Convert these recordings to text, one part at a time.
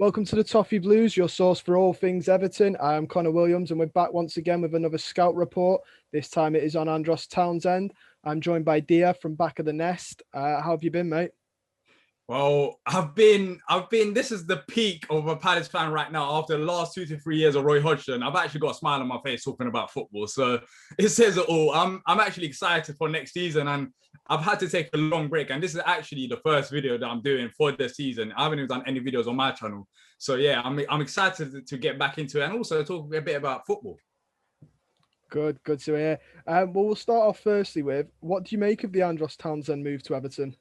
Welcome to the Toffee Blues, your source for all things Everton. I am Connor Williams, and we're back once again with another scout report. This time it is on Andros Townsend. I'm joined by Diyar from Back of the Nest. How have you been, mate? Well, this is the peak of a Palace fan right now after the last 2 to 3 years of Roy Hodgson. I've actually got a smile on my face talking about football. So it says it all. I'm actually excited for next season, and I've had to take a long break. And this is actually the first video that I'm doing for the season. I haven't even done any videos on my channel. So yeah, I'm excited to get back into it and also talk a bit about football. Good to hear. Well, we'll start off firstly with, what do you make of the Andros Townsend move to Everton?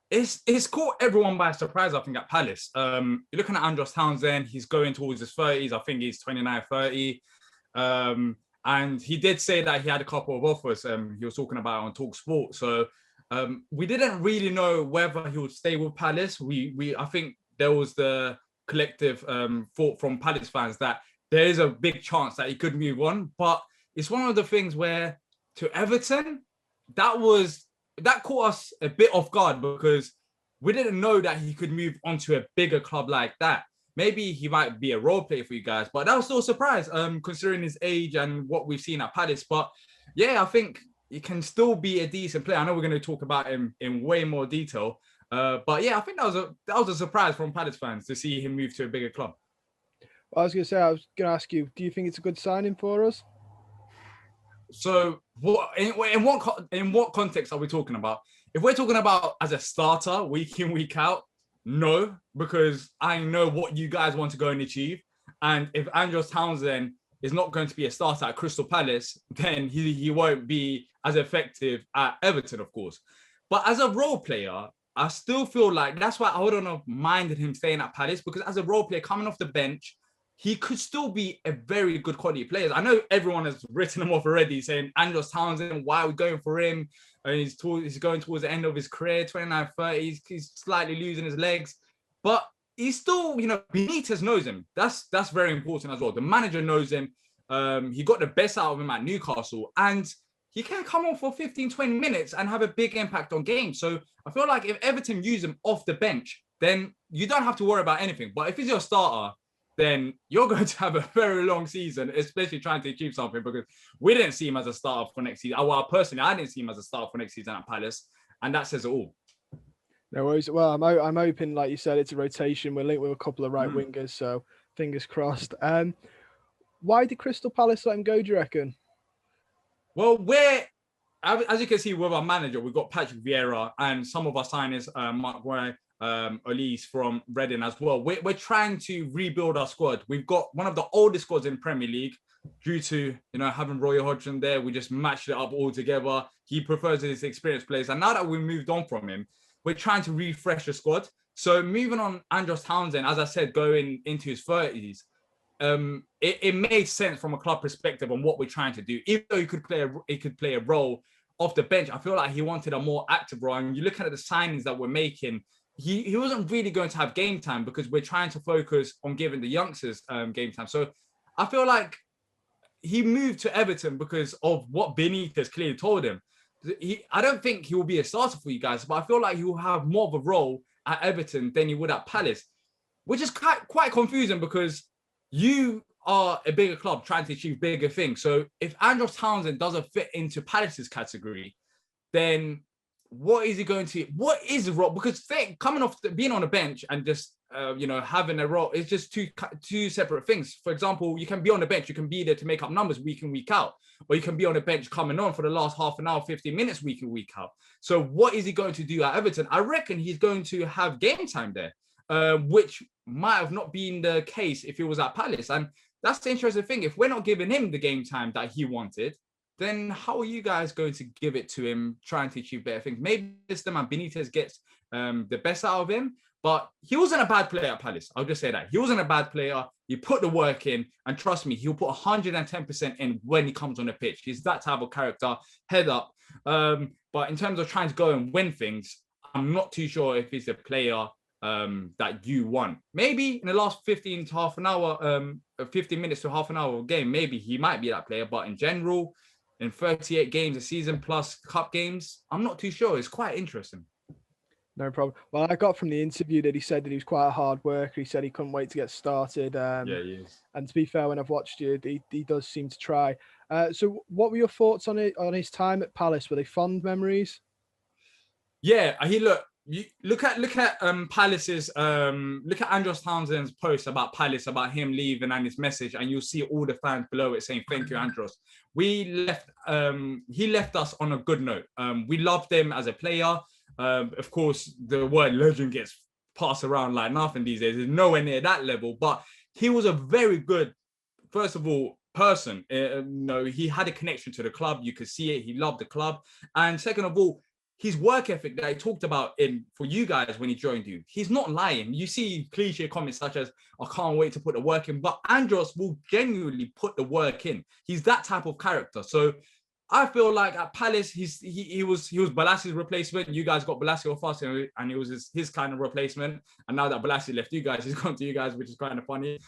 It's caught everyone by surprise, I think, at Palace. You're looking at Andros Townsend, he's going towards his 30s. I think he's 29, 30. And he did say that he had a couple of offers he was talking about on Talk Sport. So we didn't really know whether he would stay with Palace. I think there was the collective thought from Palace fans that there is a big chance that he could move on. But it's one of the things where to Everton, that caught us a bit off guard because we didn't know that he could move on to a bigger club like that. Maybe he might be a role player for you guys, but that was still a surprise considering his age and what we've seen at Palace. But yeah, I think he can still be a decent player. I know we're going to talk about him in way more detail. But yeah, I think that was a surprise from Palace fans to see him move to a bigger club. I was going to ask you, do you think it's a good signing for us? So in what context are we talking about? If we're talking about as a starter week in, week out, no, because I know what you guys want to go and achieve. And if Andros Townsend is not going to be a starter at Crystal Palace, then he won't be as effective at Everton, of course. But as a role player, I still feel like that's why I wouldn't have minded him staying at Palace, because as a role player coming off the bench, he could still be a very good quality player. I know everyone has written him off already, saying Andros Townsend, why are we going for him? And he's going towards the end of his career, 29, 30. He's slightly losing his legs. But he's still, Benitez knows him. That's very important as well. The manager knows him. He got the best out of him at Newcastle. And he can come on for 15, 20 minutes and have a big impact on games. So I feel like if Everton use him off the bench, then you don't have to worry about anything. But if he's your starter, then you're going to have a very long season, especially trying to achieve something, because we didn't see him as a starter for next season. Well, personally, I didn't see him as a starter for next season at Palace, and that says it all. No worries. Well, I'm hoping, like you said, it's a rotation. We're linked with a couple of right wingers, so fingers crossed. Why did Crystal Palace let him go, do you reckon? Well, as you can see with our manager, we've got Patrick Vieira and some of our signers, Mark Way, Elise from Reading as well. We're trying to rebuild our squad. We've got one of the oldest squads in Premier League due to having Roy Hodgson there. We just matched it up all together. He prefers his experienced players, and now that we've moved on from him, we're trying to refresh the squad. So moving on, Andros Townsend, as I said, going into his 30s, it made sense from a club perspective on what we're trying to do. Even though he could play a role off the bench, I feel like he wanted a more active role. And you're looking at the signings that we're making, he wasn't really going to have game time because we're trying to focus on giving the youngsters game time. So I feel like he moved to Everton because of what Benitez clearly told him. I don't think he will be a starter for you guys, but I feel like he will have more of a role at Everton than he would at Palace, which is quite confusing because you are a bigger club trying to achieve bigger things. So if Andros Townsend doesn't fit into Palace's category, then what is the role? Because coming off being on a bench and just having a role is just two separate things. For example, you can be on the bench, you can be there to make up numbers week in, week out, or you can be on the bench coming on for the last half an hour, 15 minutes week in, week out. So what is he going to do at Everton? I reckon he's going to have game time there, which might have not been the case if he was at Palace. And that's the interesting thing. If we're not giving him the game time that he wanted, then how are you guys going to give it to him trying to achieve better things? Maybe this time Benitez gets the best out of him, but he wasn't a bad player at Palace. I'll just say that. He wasn't a bad player. He put the work in, and trust me, he'll put 110% in when he comes on the pitch. He's that type of character, head up. But in terms of trying to go and win things, I'm not too sure if he's a player that you want. Maybe in the last 15 minutes to half an hour game, maybe he might be that player, but in general, in 38 games a season plus cup games, I'm not too sure. It's quite interesting. No problem. Well, I got from the interview that he said that he was quite a hard worker. He said he couldn't wait to get started. Yeah, he is. And to be fair, when I've watched you, he does seem to try. So, what were your thoughts on it on his time at Palace? Were they fond memories? Yeah, he look at Palace's look at Andros Townsend's post about Palace, about him leaving and his message, and you'll see all the fans below it saying thank you, Andros. He left us on a good note. We loved him as a player. Of course, the word legend gets passed around like nothing these days. There's nowhere near that level, but he was a very good, first of all, person. He had a connection to the club. You could see it. He loved the club, and second of all, his work ethic that he talked about for you guys when he joined you, he's not lying. You see cliche comments such as, I can't wait to put the work in, but Andros will genuinely put the work in. He's that type of character. So I feel like at Palace, he was Bolassi's replacement. You guys got Bolassi off us, and it was his kind of replacement. And now that Bolassi left you guys, he's gone to you guys, which is kind of funny.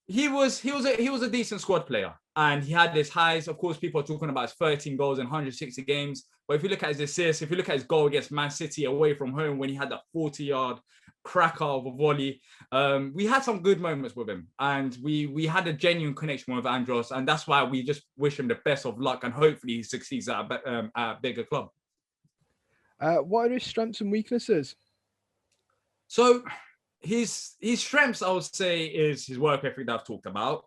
He was a decent squad player, and he had his highs. Of course, people are talking about his 13 goals in 160 games. But if you look at his assists, if you look at his goal against Man City away from home when he had that 40-yard cracker of a volley, we had some good moments with him, and we had a genuine connection with Andros, and that's why we just wish him the best of luck, and hopefully he succeeds at a bigger club. What are his strengths and weaknesses? So his strengths, I would say, is his work ethic that I've talked about.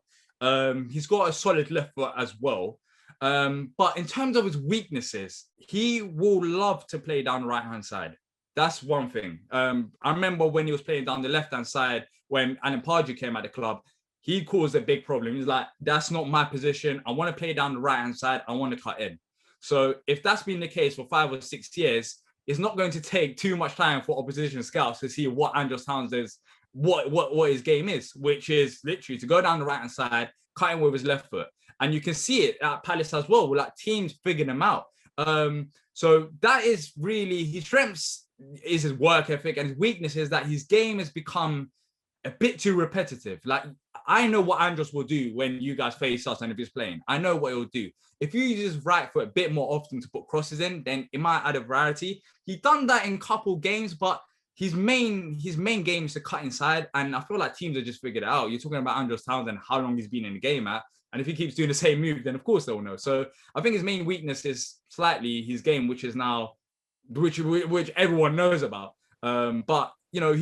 He's got a solid left foot as well. But in terms of his weaknesses, he will love to play down the right-hand side. That's one thing. I remember when he was playing down the left-hand side, when Alan Pardew came at the club, he caused a big problem. He's like, that's not my position. I want to play down the right-hand side. I want to cut in. So if that's been the case for 5 or 6 years, it's not going to take too much time for opposition scouts to see what Andros Townsend is, what his game is, which is literally to go down the right-hand side, cutting with his left foot. And you can see it at Palace as well, with like teams figuring him out. So that is really his strengths, is his work ethic, and his weakness is that his game has become a bit too repetitive. Like, I know what Andros will do when you guys face us, and if he's playing, I know what he'll do. If you use his right foot a bit more often to put crosses in, then it might add a variety. He's done that in a couple games, but his main game is to cut inside, and I feel like teams have just figured it out. You're talking about Andros Townsend, how long he's been in the game at, and if he keeps doing the same move, then of course they'll know. So I think his main weakness is slightly his game, which is now, which everyone knows about. But you know, he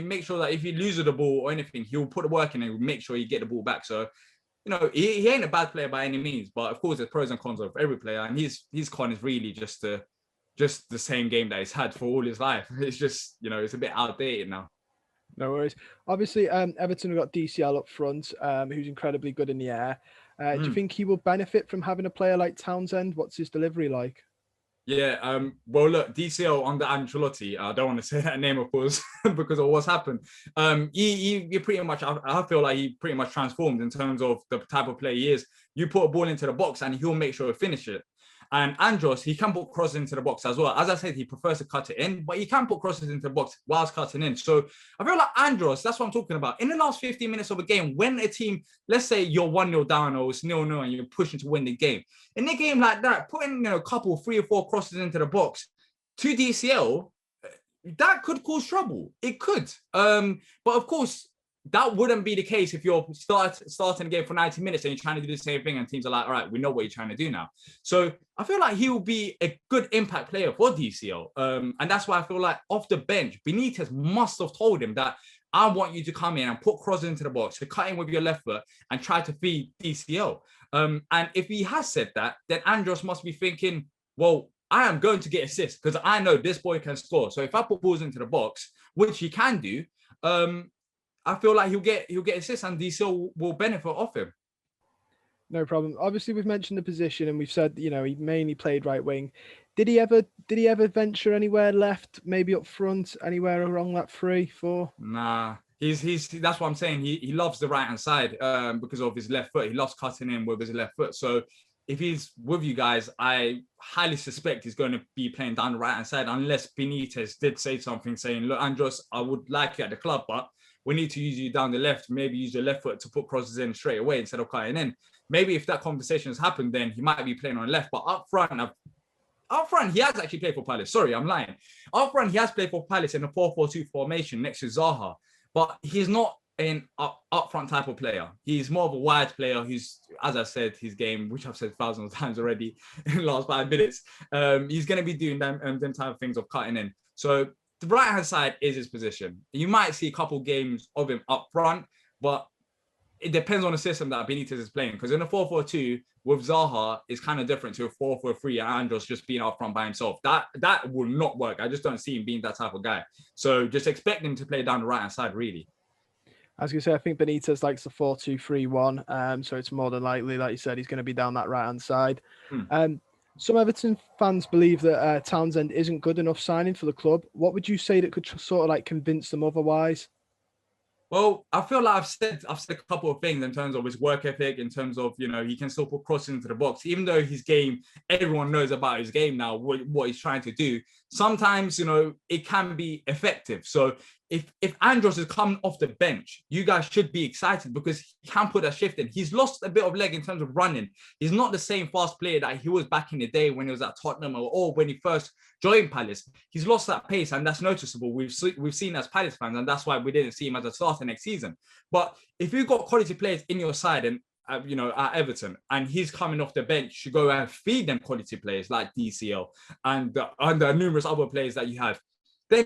makes sure that if he loses the ball or anything, he'll put the work in and make sure he get the ball back. So, you know, he ain't a bad player by any means, but of course there's pros and cons of every player, and his con is really just the same game that he's had for all his life. It's just, you know, it's a bit outdated now. No worries. Obviously, Everton have got DCL up front, who's incredibly good in the air. Do you think he will benefit from having a player like Townsend? What's his delivery like? Yeah, well, look, DCL under Ancelotti, I don't want to say that name, of course, because of what's happened. He pretty much, I feel like he pretty much transformed in terms of the type of player he is. You put a ball into the box and he'll make sure to finish it. And Andros, he can put crosses into the box as well. As I said, he prefers to cut it in, but he can put crosses into the box whilst cutting in. So I feel like Andros, that's what I'm talking about. In the last 15 minutes of a game, when a team, let's say you're 1-0 down or it's 0-0 and you're pushing to win the game. In a game like that, putting a couple, 3 or 4 crosses into the box to DCL, that could cause trouble. It could. But of course, that wouldn't be the case if you're starting a game for 90 minutes and you're trying to do the same thing and teams are like, all right, we know what you're trying to do now. So I feel like he will be a good impact player for DCL. And that's why I feel like off the bench, Benitez must have told him that I want you to come in and put crosses into the box, to cut in with your left foot and try to feed DCL. And if he has said that, then Andros must be thinking, well, I am going to get assists because I know this boy can score. So if I put balls into the box, which he can do, I feel like he'll get assists and DCL will benefit off him. No problem. Obviously, we've mentioned the position and we've said, you know, he mainly played right wing. Did he ever venture anywhere left, maybe up front, anywhere along that 3-4? Nah, he's that's what I'm saying. He loves the right hand side because of his left foot. He loves cutting in with his left foot. So if he's with you guys, I highly suspect he's going to be playing down the right hand side unless Benitez did say something saying, look, Andros, I would like you at the club, but we need to use you down the left, maybe use your left foot to put crosses in straight away instead of cutting in. Maybe if that conversation has happened, then he might be playing on the left. But up front, up front, he has actually played for Palace. Sorry, I'm lying. Up front, he has played for Palace in a 4-4-2 formation next to Zaha, but he's not an up front type of player. He's more of a wide player who's, as I said, his game, which I've said thousands of times already in the last 5 minutes, he's going to be doing them type of things of cutting in. So the right-hand side is his position. You might see a couple games of him up front, but it depends on the system that Benitez is playing. Because in a 4-4-2 with Zaha, it's kind of different to a 4-4-3 and Andros just being up front by himself. That will not work. I just don't see him being that type of guy. So just expect him to play down the right-hand side, really. I was going to say, I think Benitez likes the 4-2-3-1. So it's more than likely, like you said, he's going to be down that right-hand side. Some Everton fans believe that Townsend isn't good enough signing for the club. What would you say that could sort of like convince them otherwise? Well, I feel like I've said a couple of things in terms of his work ethic, in terms of, he can still put crosses into the box, even though his game, everyone knows about his game now, what he's trying to do. Sometimes, it can be effective. So if Andros is coming off the bench, you guys should be excited because he can put a shift in. He's lost a bit of leg in terms of running. He's not the same fast player that he was back in the day when he was at Tottenham or when he first joined Palace. He's lost that pace, and that's noticeable. We've seen as Palace fans, and that's why we didn't see him as a starter next season. But if you've got quality players in your side and at Everton, and he's coming off the bench to go and feed them quality players like DCL and the numerous other players that you have, then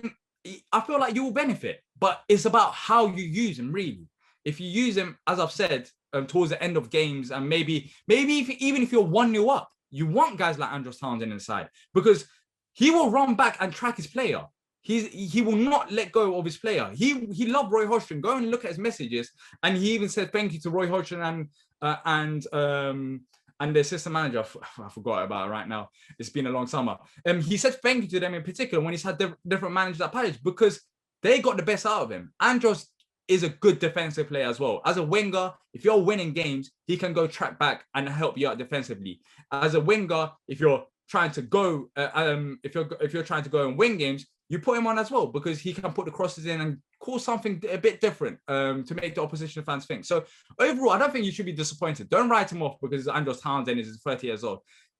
I feel like you will benefit. But it's about how you use him, really. If you use him, as I've said, towards the end of games, and maybe even if you're 1-0 up, you want guys like Andros Townsend inside, because he will run back and track his player. He will not let go of his player. He loved Roy Hodgson. Go and look at his messages, and he even said thank you to Roy Hodgson and the assistant manager. I forgot about it right now. It's been a long summer. He said thank you to them in particular when he's had different managers at Palace, because they got the best out of him. Andros is a good defensive player as well. As a winger, if you're winning games, he can go track back and help you out defensively. As a winger, if you're trying to go, if you're trying to go and win games, you put him on as well, because he can put the crosses in and cause something a bit different to make the opposition fans think. So overall, I don't think you should be disappointed. Don't write him off because Andros Townsend is 30 years old.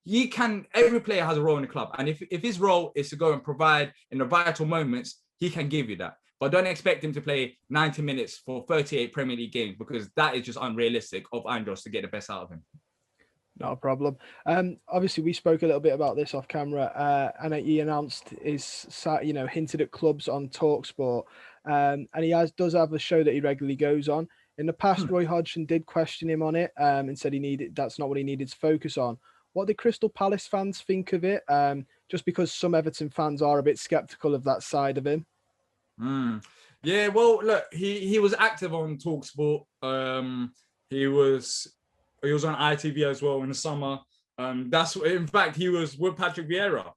Every player has a role in the club. And if his role is to go and provide in the vital moments, he can give you that. But don't expect him to play 90 minutes for 38 Premier League games, because that is just unrealistic of Andros to get the best out of him. Not a problem. Obviously, we spoke a little bit about this off camera, and he announced hinted at clubs on TalkSport, and he does have a show that he regularly goes on. In the past, Roy Hodgson did question him on it, and said that's not what he needed to focus on. What did Crystal Palace fans think of it? Just because some Everton fans are a bit skeptical of that side of him. Yeah, well, look, he was active on TalkSport. He was on ITV as well in the summer. In fact, he was with Patrick Vieira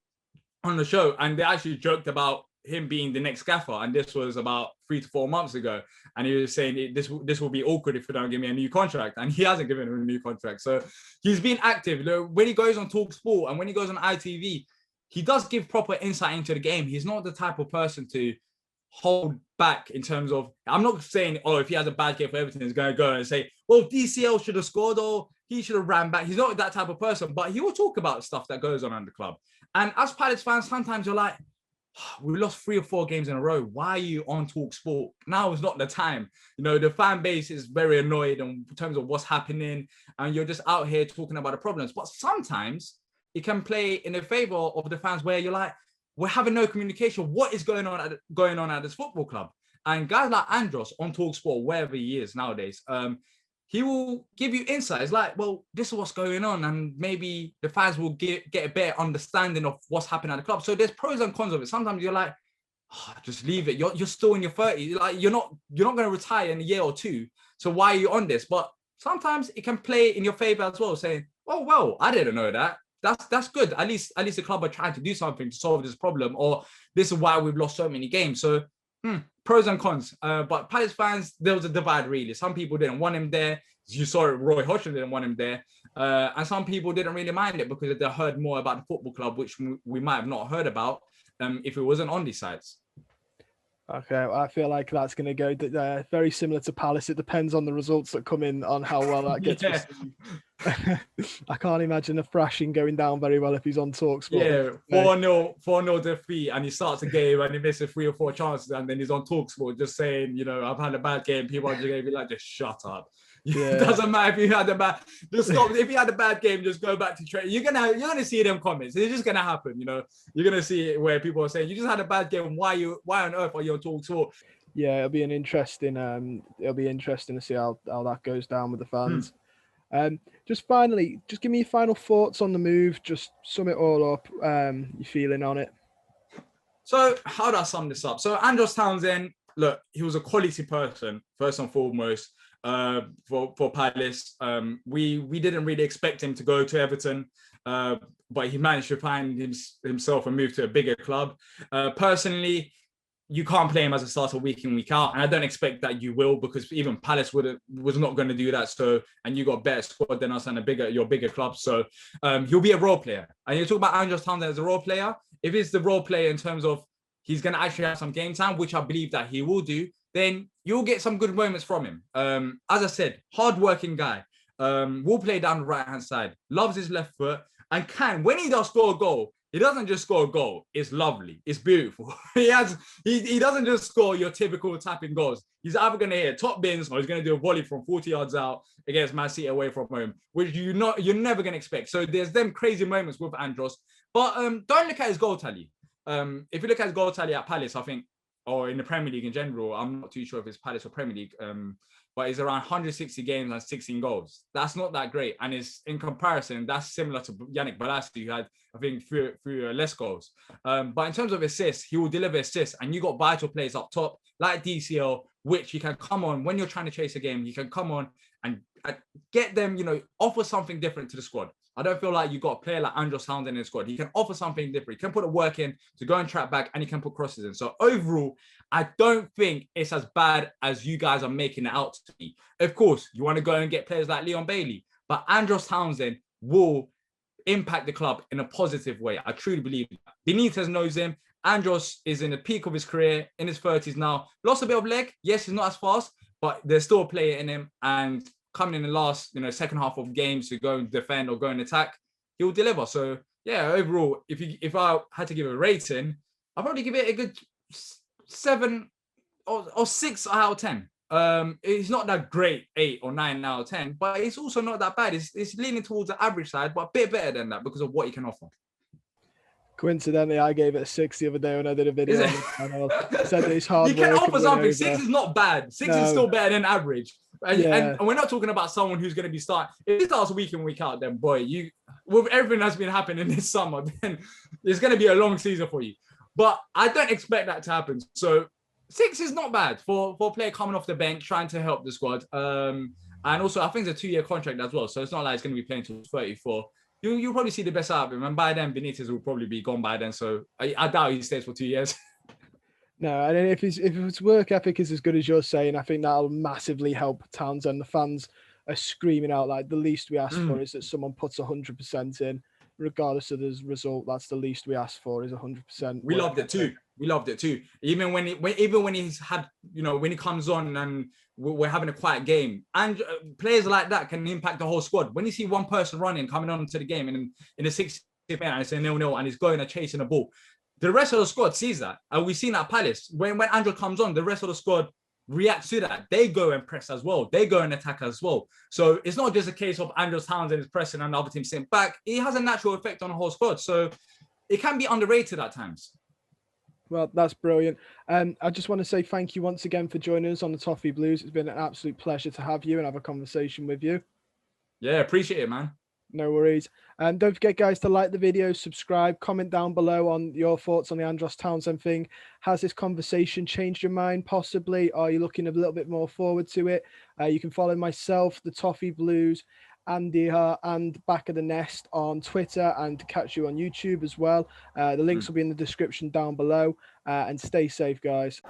on the show, and they actually joked about him being the next gaffer. And this was about 3 to 4 months ago. And he was saying this will be awkward if you don't give me a new contract. And he hasn't given him a new contract. So he's been active. When he goes on TalkSport and when he goes on ITV, he does give proper insight into the game. He's not the type of person to hold back in terms of, I'm not saying, if he has a bad game for Everton, he's going to go and say, well, DCL should have scored or he should have ran back. He's not that type of person, but he will talk about stuff that goes on in the club. And as Palace fans, sometimes you're like, we lost 3 or 4 games in a row. Why are you on TalkSport? Now is not the time. The fan base is very annoyed in terms of what's happening, and you're just out here talking about the problems. But sometimes it can play in the favor of the fans where you're like, we're having no communication. What is going on at this football club? And guys like Andros on TalkSport, wherever he is nowadays, he will give you insights like, well, this is what's going on, and maybe the fans will get a better understanding of what's happening at the club. So there's pros and cons of it. Sometimes you're like, just leave it. You're still in your 30s. Like you're not going to retire in a year or two. So why are you on this? But sometimes it can play in your favor as well, saying, oh well, I didn't know that. That's good. At least the club are trying to do something to solve this problem, or this is why we've lost so many games. So pros and cons. But Palace fans, there was a divide really. Some people didn't want him there. You saw it, Roy Hodgson didn't want him there. And some people didn't really mind it because they heard more about the football club, which we might have not heard about if it wasn't on these sites. Okay, I feel like that's going to go very similar to Palace. It depends on the results that come in on how well that gets Yeah. received. I can't imagine a thrashing going down very well if he's on TalkSport. Yeah, 4-0 defeat, and he starts a game and he misses 3 or 4 chances, and then he's on TalkSport just saying, you know, I've had a bad game. People are just going to be like, just shut up. Yeah. It doesn't matter if you had a bad, just stop. If you had a bad game, just go back to training. You're gonna see them comments. It's just gonna happen. You know, you're gonna see it where people are saying, you just had a bad game. Why on earth are you on TalkSport? Yeah, it'll be interesting to see how that goes down with the fans. Just finally, just give me your final thoughts on the move. Just sum it all up. Your feeling on it. So how do I sum this up? So Andros Townsend, look, he was a quality person first and foremost. For Palace, we didn't really expect him to go to Everton, but he managed to find himself and move to a bigger club. Personally, you can't play him as a starter week in, week out, and I don't expect that you will, because even Palace was not going to do that. So, and you got a better squad than us and your bigger club. So, he'll be a role player. And you talk about Andros Townsend as a role player. If it's the role player in terms of he's going to actually have some game time, which I believe that he will do, then you'll get some good moments from him. As I said, hard-working guy. Will play down the right-hand side. Loves his left foot. And when he does score a goal, he doesn't just score a goal. It's lovely. It's beautiful. He doesn't just score your typical tapping goals. He's either going to hit top bins or he's going to do a volley from 40 yards out against Man City away from home, which you're never going to expect. So there's them crazy moments with Andros. But don't look at his goal tally. If you look at his goal tally at Palace, I think, or in the Premier League in general, I'm not too sure if it's Palace or Premier League, but it's around 160 games and 16 goals. That's not that great. And it's in comparison, that's similar to Yannick Bolasie, who had, I think, few less goals. But in terms of assists, he will deliver assists. And you got vital players up top, like DCL, which you can come on when you're trying to chase a game. You can come on and get them, you know, offer something different to the squad. I don't feel like you've got a player like Andros Townsend in the squad. He can offer something different. He can put a work in to go and track back, and he can put crosses in. So overall, I don't think it's as bad as you guys are making it out to be. Of course, you want to go and get players like Leon Bailey, but Andros Townsend will impact the club in a positive way. I truly believe that. Benitez knows him. Andros is in the peak of his career, in his 30s now. Lost a bit of leg. Yes, he's not as fast, but there's still a player in him. And coming in the last, second half of games to go and defend or go and attack, he'll deliver. So yeah, overall, if I had to give a rating, I'd probably give it a good 7 or 6 out of 10. It's not that great 8 or 9 out of 10, but it's also not that bad. It's leaning towards the average side, but a bit better than that because of what he can offer. Coincidentally, I gave it a 6 the other day when I did a video on the channel. I said that it's hard. You can offer something. 6 is not bad. 6 is still better than average. And we're not talking about someone who's going to be starting. If he starts week in, week out, then boy, with everything that's been happening this summer, then it's going to be a long season for you. But I don't expect that to happen. So 6 is not bad for a player coming off the bench, trying to help the squad. And also, I think it's a 2-year contract as well. So it's not like it's going to be playing till 34. You'll probably see the best out of him. And by then, Benitez will probably be gone by then. So I doubt he stays for 2 years. No, and if his work ethic is as good as you're saying, I think that'll massively help Townsend. The fans are screaming out like the least we ask for is that someone puts 100% in, regardless of the result. That's the least we ask for is 100%. We loved it too. We loved it too. Even when he's had, when he comes on and we're having a quiet game, and players like that can impact the whole squad. When you see one person running, coming on to the game, and in the 60th minute, and it's a 0-0, and he's going and chasing the ball, the rest of the squad sees that. And we've seen that at Palace. When Andros comes on, the rest of the squad reacts to that. They go and press as well. They go and attack as well. So it's not just a case of Andros Townsend is pressing and the other team sitting back. It has a natural effect on the whole squad. So it can be underrated at times. Well, that's brilliant. I just want to say thank you once again for joining us on the Toffee Blues. It's been an absolute pleasure to have you and have a conversation with you. Yeah, appreciate it, man. No worries. And don't forget, guys, to like the video, subscribe, comment down below on your thoughts on the Andros Townsend thing. Has this conversation changed your mind, possibly? Are you looking a little bit more forward to it? You can follow myself, the Toffee Blues, and Diyar, and Back of the Nest on Twitter, and catch you on YouTube as well. The links will be in the description down below. And stay safe, guys.